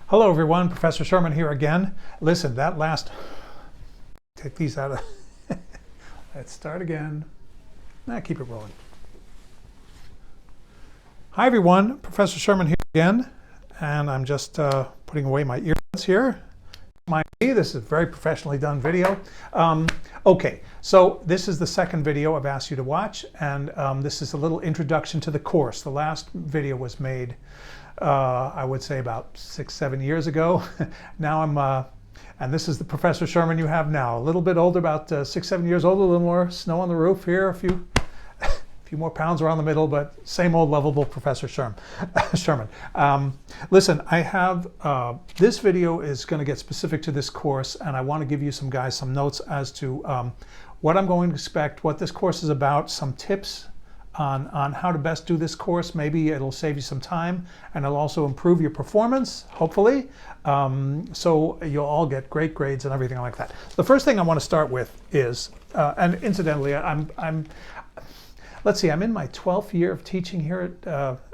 Hello everyone, Professor Sherman here again. Listen, that last, take these out of, let's start again. Keep it rolling. Hi everyone, Professor Sherman here again, and I'm just putting away my earbuds here. This is a very professionally done video. Okay, so this is the second video I've asked you to watch, and this is a little introduction to the course. The last video was made I would say about 6-7 years ago. Now I'm, and this is the Professor Sherman you have now. A little bit older, about 6-7 years old, a little more snow on the roof here, a few more pounds around the middle, but same old lovable Professor Sherman. Listen, I have, this video is going to get specific to this course, and I want to give you some notes as to what I'm going to expect, what this course is about, some tips on how to best do this course. Maybe it'll save you some time and it'll also improve your performance, hopefully. So you'll all get great grades and everything like that. The first thing I want to start with is, and incidentally, let's see, I'm in my 12th year of teaching here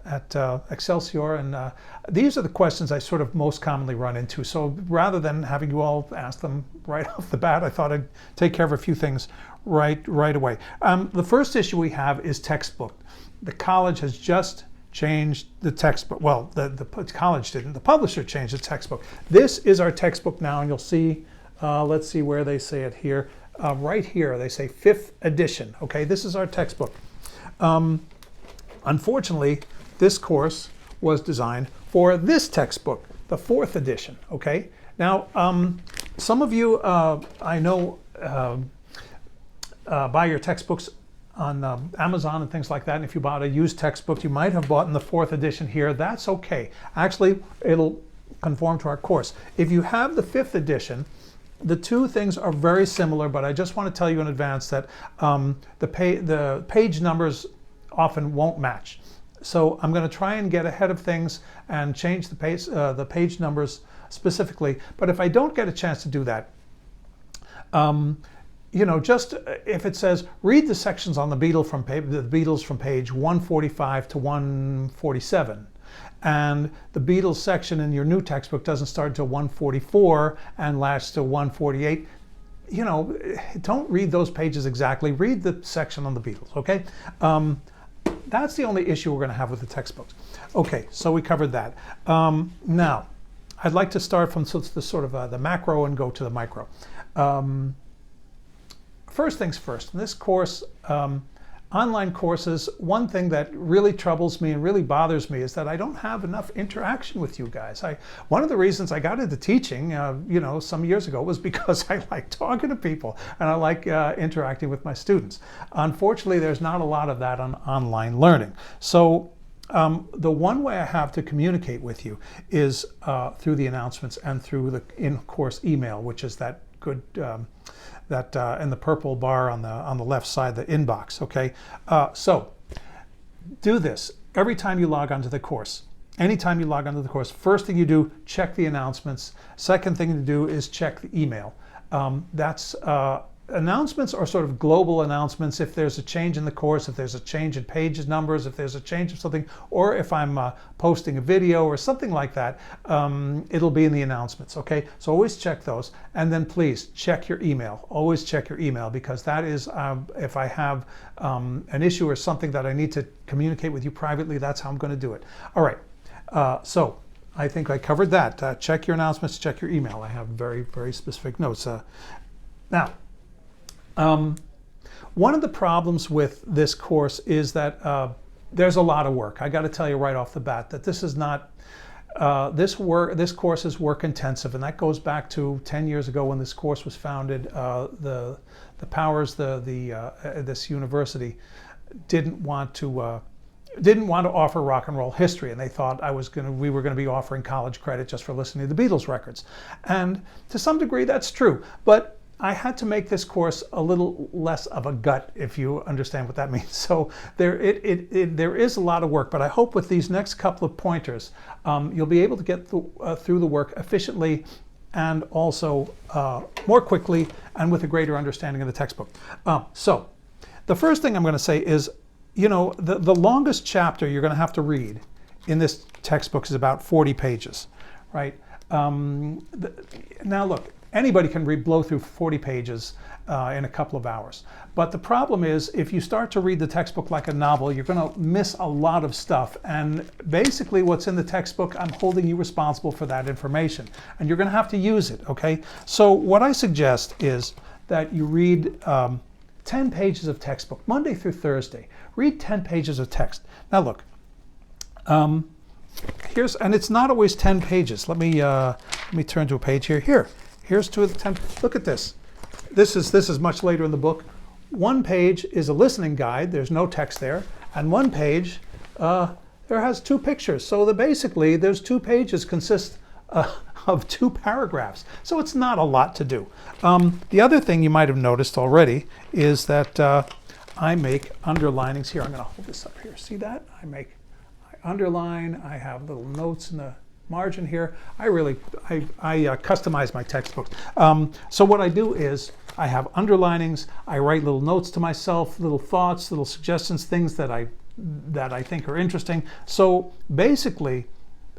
at Excelsior, and these are the questions I sort of most commonly run into. So rather than having you all ask them right off the bat, I thought I'd take care of a few things right away. The first issue we have is textbook. The college has just changed the textbook. Well, the college didn't. The publisher changed the textbook. This is our textbook now, and you'll see, let's see where they say it here. Right here, they say 5th edition. Okay, this is our textbook. Unfortunately, this course was designed for this textbook, the 4th edition. Okay, now some of you I know buy your textbooks on Amazon and things like that, and if you bought a used textbook, you might have bought in the 4th edition here. That's okay. Actually, it'll conform to our course. If you have the 5th edition, the two things are very similar, but I just want to tell you in advance that the page numbers often won't match. So I'm going to try and get ahead of things and change the page numbers specifically. But if I don't get a chance to do that, you know, just if it says read the sections on the Beatles from page 145 to 147, and the Beatles section in your new textbook doesn't start until 144 and lasts to 148, you know, don't read those pages exactly. Read the section on the Beatles, okay? That's the only issue we're going to have with the textbooks. Okay, so we covered that. Now, I'd like to start from the sort of the macro and go to the micro. First things first, in this course, online courses, one thing that really troubles me and really bothers me is that I don't have enough interaction with you guys. One of the reasons I got into teaching, you know, some years ago was because I like talking to people and I like interacting with my students. Unfortunately, there's not a lot of that on online learning. So the one way I have to communicate with you is through the announcements and through the in-course email, which is that good in the purple bar on the left side, the inbox. Okay, so do this every time you log onto the course. Anytime you log onto the course, first thing you do, check the announcements. Second thing to do is check the email. Announcements are sort of global announcements. If there's a change in the course, if there's a change in pages numbers, if there's a change of something, or if I'm posting a video or something like that, it'll be in the announcements, okay? So always check those. And then please check your email. Always check your email, because that is, if I have an issue or something that I need to communicate with you privately, that's how I'm going to do it. All right, so I think I covered that. Check your announcements, check your email. I have very, very specific notes. Now, one of the problems with this course is that there's a lot of work. I got to tell you right off the bat that this is not, this course is work intensive, and that goes back to 10 years ago when this course was founded. The Powers, this university, didn't want to offer rock and roll history, and they thought we were going to be offering college credit just for listening to the Beatles records. And to some degree that's true, but I had to make this course a little less of a gut, if you understand what that means. So there is a lot of work, but I hope with these next couple of pointers, you'll be able to get through the work efficiently and also more quickly and with a greater understanding of the textbook. So the first thing I'm going to say is, you know, the longest chapter you're going to have to read in this textbook is about 40 pages, right? Now look, anybody can blow through 40 pages in a couple of hours. But the problem is, if you start to read the textbook like a novel, you're going to miss a lot of stuff. And basically what's in the textbook, I'm holding you responsible for that information. And you're going to have to use it, okay? So what I suggest is that you read 10 pages of textbook, Monday through Thursday. Read 10 pages of text. Now look, and it's not always 10 pages. Let me turn to a page here. Here's 2 of the 10. Look at this. This is much later in the book. One page is a listening guide. There's no text there. And one page, there has 2 pictures. So basically, those 2 pages consist of 2 paragraphs. So it's not a lot to do. The other thing you might have noticed already is that I make underlinings here. I'm going to hold this up here. See that? I underline. I have little notes in the margin here. I customize my textbooks. So what I do is I have underlinings. I write little notes to myself, little thoughts, little suggestions, things that I think are interesting. So basically,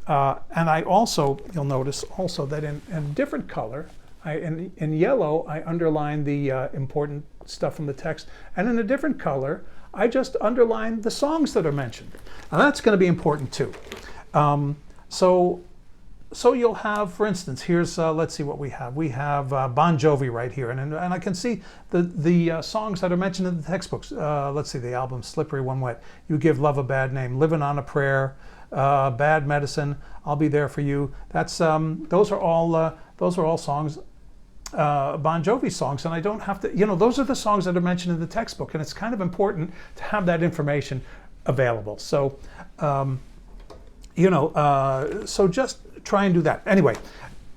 and I also, you'll notice also that in different color, in yellow, I underline the important stuff from the text, and in a different color, I just underline the songs that are mentioned. Now that's going to be important too. So you'll have, for instance, here's, let's see what we have. We have Bon Jovi right here, and I can see the songs that are mentioned in the textbooks. Let's see, the album Slippery When Wet, You Give Love a Bad Name, Living on a Prayer, Bad Medicine, I'll Be There for You. That's those are all songs, Bon Jovi songs, and I don't have to, those are the songs that are mentioned in the textbook, and it's kind of important to have that information available. So, so just try and do that. Anyway,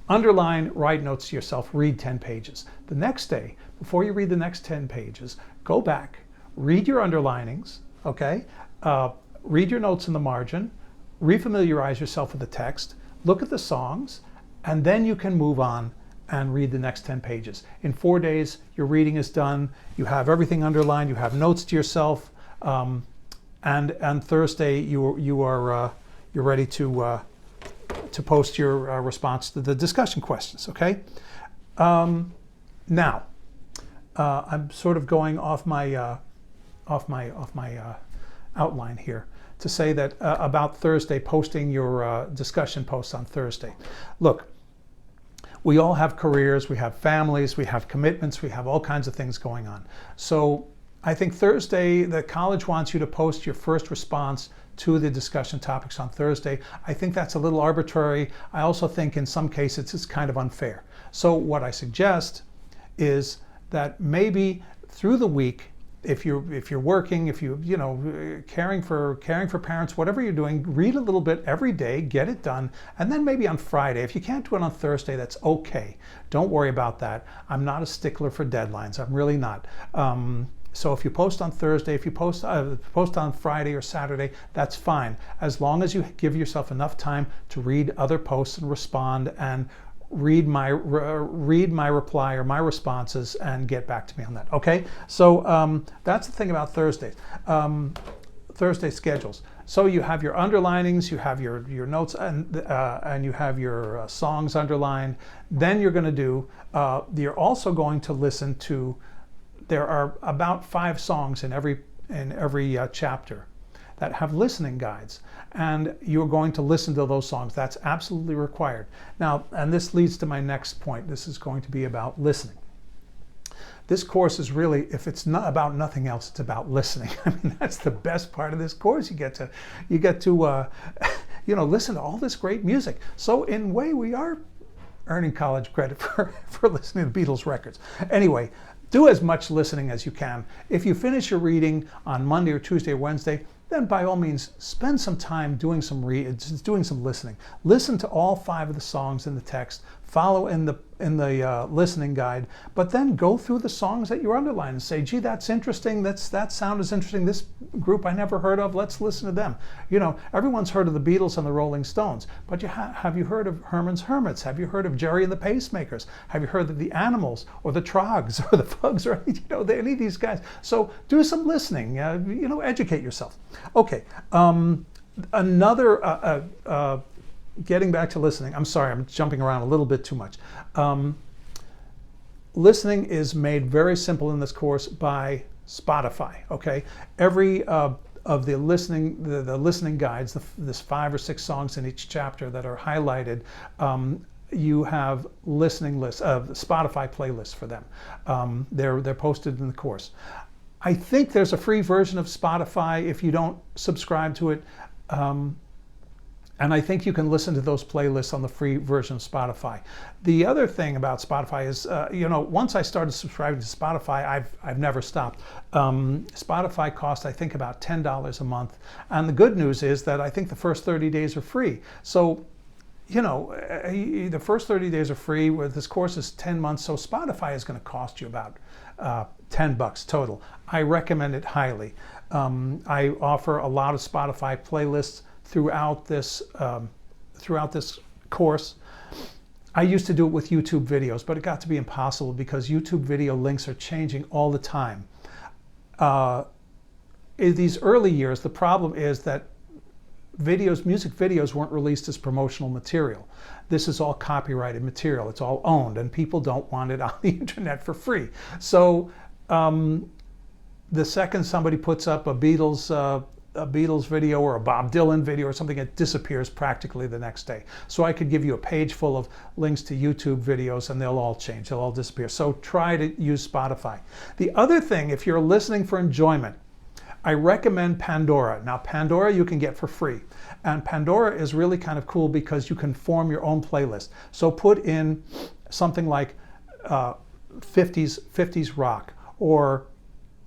underline, write notes to yourself, read 10 pages. The next day, before you read the next 10 pages, go back, read your underlinings, okay? Read your notes in the margin, refamiliarize yourself with the text, look at the songs, and then you can move on and read the next 10 pages. In 4 days, your reading is done, you have everything underlined, you have notes to yourself, and Thursday you're ready to post your response to the discussion questions. Okay. Now, I'm sort of going off my outline here to say that about Thursday, posting your discussion posts on Thursday. Look, we all have careers, we have families, we have commitments, we have all kinds of things going on. So I think Thursday, the college wants you to post your first response to the discussion topics on Thursday. I think that's a little arbitrary. I also think in some cases it's kind of unfair. So what I suggest is that maybe through the week, if you're working, if caring for parents, whatever you're doing, read a little bit every day, get it done, and then maybe on Friday. If you can't do it on Thursday, that's okay. Don't worry about that. I'm not a stickler for deadlines. I'm really not. So if you post on Thursday, if you post on Friday or Saturday, that's fine, as long as you give yourself enough time to read other posts and respond and read my reply or my responses and get back to me on that. Okay, so that's the thing about Thursdays. Thursday schedules. So you have your underlinings, you have your notes, and you have your songs underlined. Then you're going to do. You're also going to listen to. There are about 5 songs in every chapter that have listening guides, and you're going to listen to those songs. That's absolutely required. Now, and this leads to my next point. This is going to be about listening. This course is really, if it's not about nothing else, it's about listening. I mean, that's the best part of this course. You get to listen to all this great music. So in a way, we are earning college credit for listening to the Beatles records. Anyway, do as much listening as you can. If you finish your reading on Monday or Tuesday or Wednesday, then by all means spend some time doing some listening. Listen to all 5 of the songs in the text. Follow in the listening guide, but then go through the songs that you underline and say, gee, that's interesting. That sound is interesting. This group I never heard of. Let's listen to them. Everyone's heard of the Beatles and the Rolling Stones, but have you heard of Herman's Hermits? Have you heard of Jerry and the Pacemakers? Have you heard of the Animals or the Trogs or the Fugs or any of these guys? So do some listening. Educate yourself. Okay. Another getting back to listening, I'm sorry, I'm jumping around a little bit too much. Listening is made very simple in this course by Spotify, okay? Every of the listening guides, there's 5 or 6 songs in each chapter that are highlighted. You have listening lists, Spotify playlists for them. They're posted in the course. I think there's a free version of Spotify if you don't subscribe to it. And I think you can listen to those playlists on the free version of Spotify. The other thing about Spotify is, once I started subscribing to Spotify, I've never stopped. Spotify costs, I think, about $10 a month. And the good news is that I think the first 30 days are free. So, the first 30 days are free. This course is 10 months, so Spotify is going to cost you about $10 total. I recommend it highly. I offer a lot of Spotify playlists throughout this course. I used to do it with YouTube videos, but it got to be impossible because YouTube video links are changing all the time. In these early years, the problem is that music videos weren't released as promotional material. This is all copyrighted material. It's all owned, and people don't want it on the internet for free. So the second somebody puts up a Beatles video or a Bob Dylan video or something, it disappears practically the next day. So I could give you a page full of links to YouTube videos and they'll all change, they'll all disappear. So try to use Spotify. The other thing, if you're listening for enjoyment, I recommend Pandora. Now Pandora you can get for free. And Pandora is really kind of cool because you can form your own playlist. So put in something like 50s rock or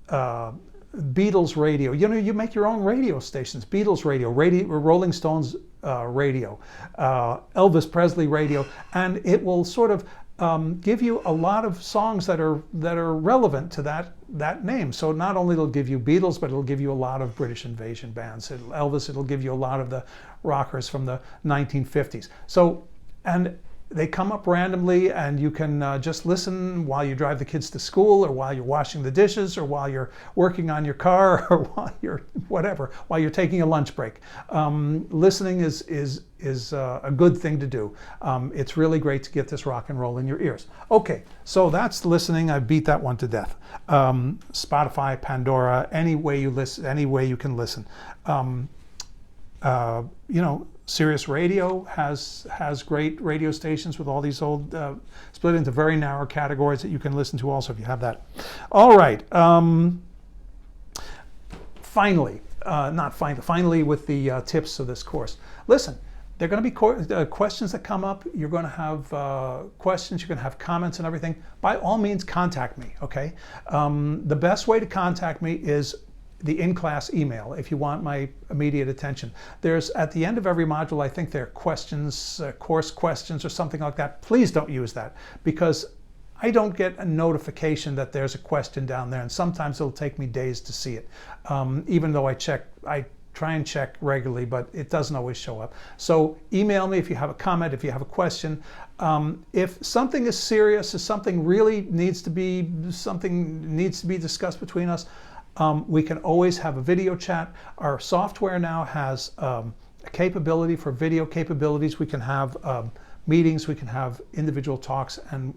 Beatles radio. You make your own radio stations. Beatles radio, Rolling Stones radio, Elvis Presley radio, and it will sort of give you a lot of songs that are relevant to that name. So not only it'll give you Beatles, but it'll give you a lot of British invasion bands. It'll give you a lot of the rockers from the 1950s. So, and they come up randomly, and you can just listen while you drive the kids to school, or while you're washing the dishes, or while you're working on your car, or while you're while you're taking a lunch break. Listening is a good thing to do. It's really great to get this rock and roll in your ears. Okay, so that's listening. I beat that one to death. Spotify, Pandora, any way you listen, any way you can listen. Sirius Radio has great radio stations with all these old, split into very narrow categories that you can listen to also if you have that. All right. Finally with the tips of this course. Listen, there are going to be questions that come up. You're going to have questions. You're going to have comments and everything. By all means, contact me, okay? The best way to contact me is the in-class email if you want my immediate attention. There's, at the end of every module, I think there are questions, course questions or something like that. Please don't use that, because I don't get a notification that there's a question down there, and sometimes it'll take me days to see it. Even though I try and check regularly, but it doesn't always show up. So email me if you have a comment, if you have a question. If something is serious, if something really needs to be discussed between us, we can always have a video chat. Our software now has a capability for video capabilities. We can have meetings, we can have individual talks, and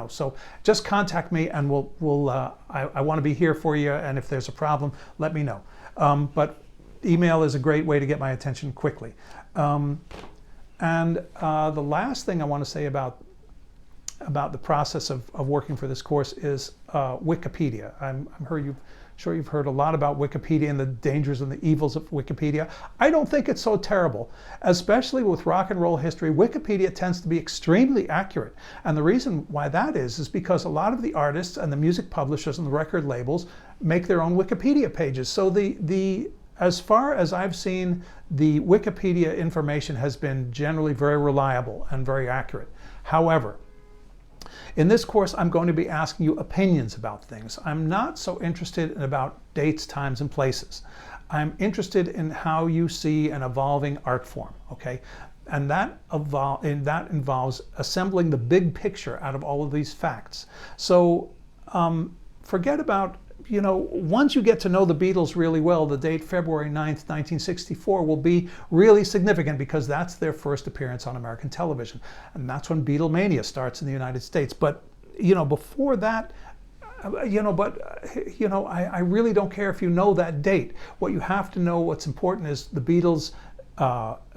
so just contact me, and I want to be here for you. And if there's a problem, let me know. But email is a great way to get my attention quickly. And the last thing I want to say about the process of working for this course is Wikipedia. I'm sure you've heard a lot about Wikipedia and the dangers and the evils of Wikipedia. I don't think it's so terrible. Especially with rock and roll history, Wikipedia tends to be extremely accurate. And the reason why that is because a lot of the artists and the music publishers and the record labels make their own Wikipedia pages. So as far as I've seen, the Wikipedia information has been generally very reliable and very accurate. However, in this course, I'm going to be asking you opinions about things. I'm not so interested in about dates, times, and places. I'm interested in how you see an evolving art form, okay? And that involves assembling the big picture out of all of these facts. So forget about you know, once you get to know the Beatles really well, the date February 9th, 1964 will be really significant because that's their first appearance on American television. And that's when Beatlemania starts in the United States. But, you know, before that, I really don't care if you know that date. What you have to know, what's important is the Beatles'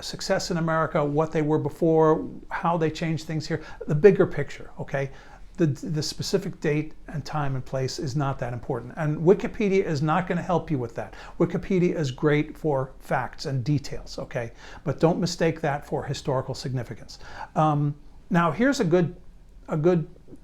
success in America, what they were before, how they changed things here, the bigger picture, okay? The specific date and time and place is not that important. And Wikipedia is not going to help you with that. Wikipedia is great for facts and details, okay? But don't mistake that for historical significance. Now, here's a good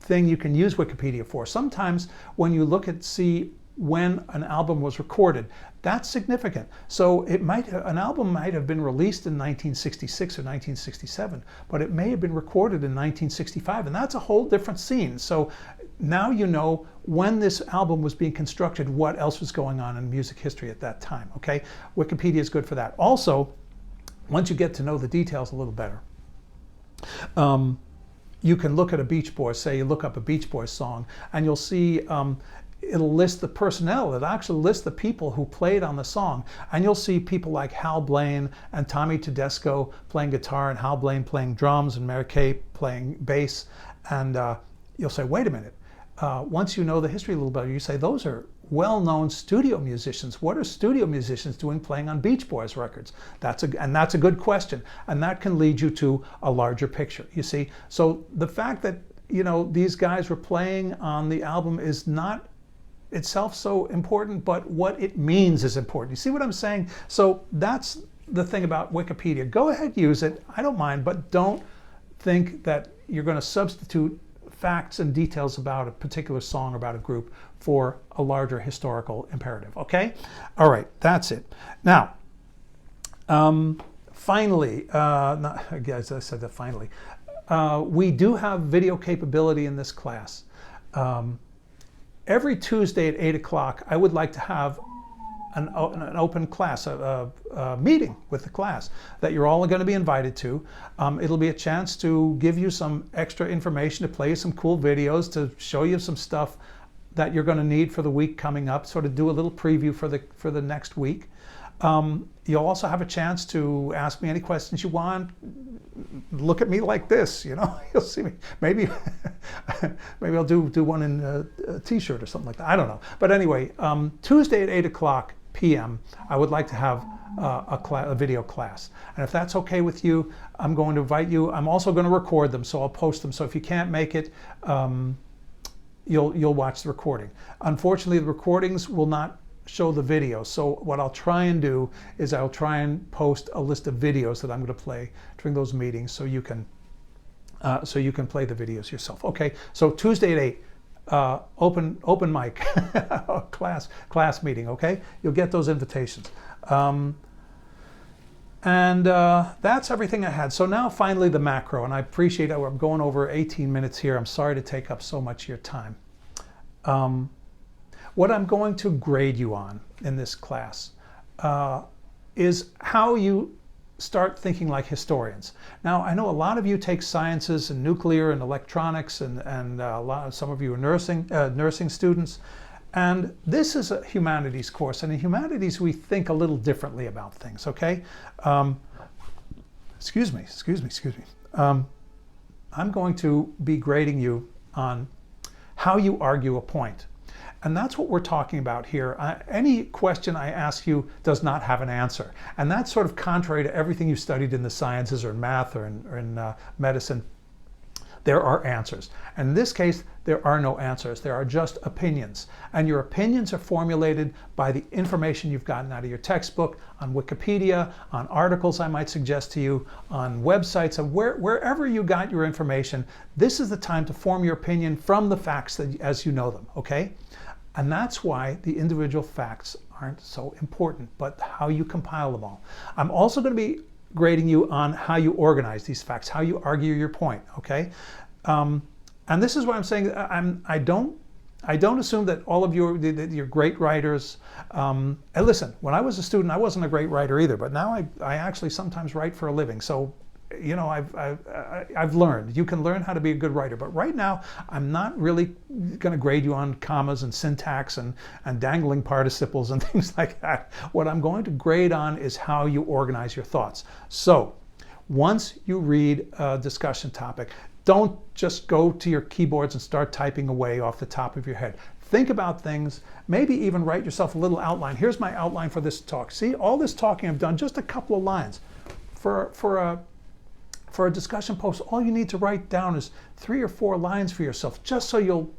thing you can use Wikipedia for. Sometimes when you look at, see when an album was recorded, that's significant. So an album might have been released in 1966 or 1967, but it may have been recorded in 1965, and that's a whole different scene. So now you know when this album was being constructed, what else was going on in music history at that time, okay? Wikipedia is good for that. Also, once you get to know the details a little better, you can look at a Beach Boys, say you look up a Beach Boys song, and you'll see it'll list the personnel. It actually lists the people who played on the song. And you'll see people like Hal Blaine and Tommy Tedesco playing guitar, and Hal Blaine playing drums, and Mary Kay playing bass. And you'll say, wait a minute. Once you know the history a little better, you say, those are well-known studio musicians. What are studio musicians doing playing on Beach Boys records? That's a good question. And that can lead you to a larger picture, you see. So the fact that, you know, these guys were playing on the album is not itself so important, but what it means is important. You see what I'm saying? So that's the thing about Wikipedia. Go ahead, use it. I don't mind, but don't think that you're going to substitute facts and details about a particular song or about a group for a larger historical imperative, okay? All right, that's it. Now, finally, I guess I said that finally, we do have video capability in this class. Every Tuesday at 8 o'clock, I would like to have an open class, a meeting with the class that you're all going to be invited to. It'll be a chance to give you some extra information, to play you some cool videos, to show you some stuff that you're going to need for the week coming up, sort of do a little preview for the next week. You'll also have a chance to ask me any questions you want. Look at me like this, you know, you'll see me. Maybe I'll do one in a t-shirt or something like that. I don't know. But anyway, Tuesday at 8 o'clock p.m., I would like to have a video class. And if that's okay with you, I'm going to invite you. I'm also going to record them, so I'll post them. So if you can't make it, you'll watch the recording. Unfortunately, the recordings will not show the video. So what I'll try and do is I'll try and post a list of videos that I'm going to play during those meetings, so you can play the videos yourself. Okay, so Tuesday at 8, open mic class meeting. Okay, you'll get those invitations. And that's everything I had. So now finally the macro, and I appreciate that I'm going over 18 minutes here. I'm sorry to take up so much of your time. What I'm going to grade you on in this class is how you start thinking like historians. Now, I know a lot of you take sciences and nuclear and electronics, and some of you are nursing students. And this is a humanities course, and in humanities we think a little differently about things, okay? Excuse me. I'm going to be grading you on how you argue a point. And that's what we're talking about here. Any question I ask you does not have an answer. And that's sort of contrary to everything you studied in the sciences or in math or in medicine. There are answers. And in this case, there are no answers. There are just opinions. And your opinions are formulated by the information you've gotten out of your textbook, on Wikipedia, on articles I might suggest to you, on websites, and wherever you got your information. This is the time to form your opinion from the facts as you know them, okay? And that's why the individual facts aren't so important, but how you compile them all. I'm also going to be grading you on how you organize these facts, how you argue your point, okay? And this is what I'm saying. I don't assume that all of you, that you're great writers. And listen, when I was a student, I wasn't a great writer either, but now I actually sometimes write for a living. So you know, I've learned. You can learn how to be a good writer, but right now I'm not really going to grade you on commas and syntax and dangling participles and things like that. What I'm going to grade on is how you organize your thoughts. So once you read a discussion topic, don't just go to your keyboards and start typing away off the top of your head. Think about things, maybe even write yourself a little outline. Here's my outline for this talk. See, all this talking I've done, just a couple of lines. For a discussion post, all you need to write down is 3 or 4 lines for yourself, just so you'll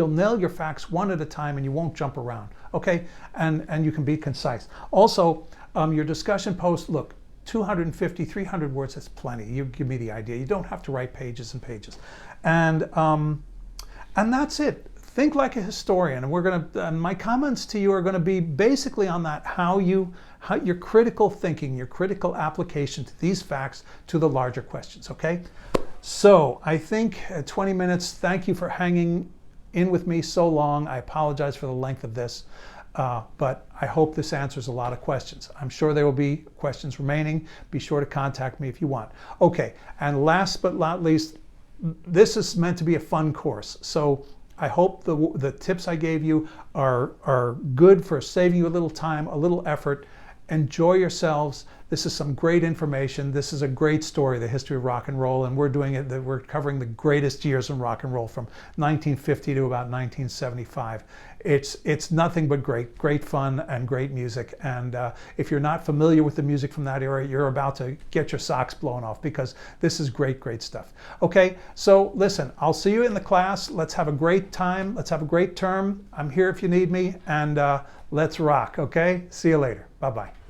nail your facts one at a time and you won't jump around, okay? And you can be concise. Also, your discussion post, look, 250, 300 words, that's plenty. You give me the idea. You don't have to write pages and pages. And that's it. Think like a historian, and my comments to you are going to be basically on that, how your critical thinking, your critical application to these facts to the larger questions, okay? So I think 20 minutes, thank you for hanging in with me so long. I apologize for the length of this, but I hope this answers a lot of questions. I'm sure there will be questions remaining. Be sure to contact me if you want. Okay, and last but not least, this is meant to be a fun course. So I hope the tips I gave you are good for saving you a little time, a little effort. Enjoy yourselves. This is some great information. This is a great story, the history of rock and roll, and we're covering the greatest years in rock and roll from 1950 to about 1975. It's nothing but great fun and great music. And if you're not familiar with the music from that era, you're about to get your socks blown off, because this is great stuff. Okay, so listen, I'll see you in the class. Let's have a great time. Let's have a great term. I'm here if you need me, and let's rock, okay? See you later. Bye-bye.